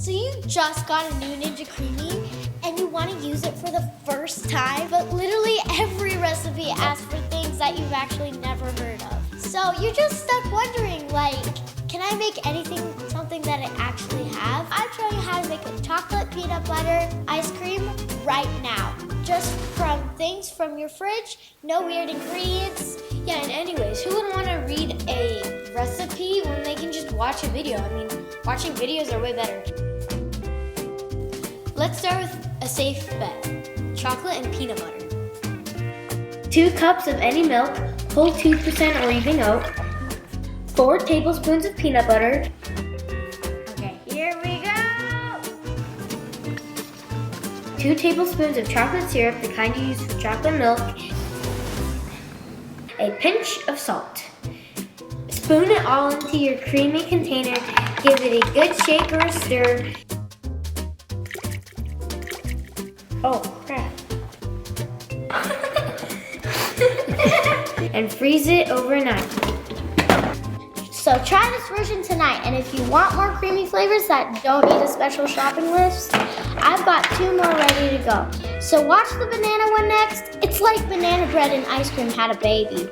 So you just got a new Ninja Creami and you want to use it for the first time, but literally every recipe asks for things that you've actually never heard of. So you're just stuck wondering, like, can I make anything something that it actually have? I'm showing you how to make a chocolate peanut butter ice cream right now. Just from things from your fridge, no weird ingredients. Yeah, and anyways, who would want to read a recipe when they can just watch a video? I mean, watching videos are way better. Let's start with a safe bet, chocolate and peanut butter. 2 cups of any milk, whole 2% or even oat, 4 tablespoons of peanut butter. Okay, here we go! 2 tablespoons of chocolate syrup, the kind you use for chocolate milk, a pinch of salt. Spoon it all into your creamy container, give it a good shake or a stir. Oh, crap. And freeze it overnight. So try this version tonight, and if you want more creamy flavors that don't need a special shopping list, I've got 2 more ready to go. So watch the banana one next. It's like banana bread and ice cream had a baby.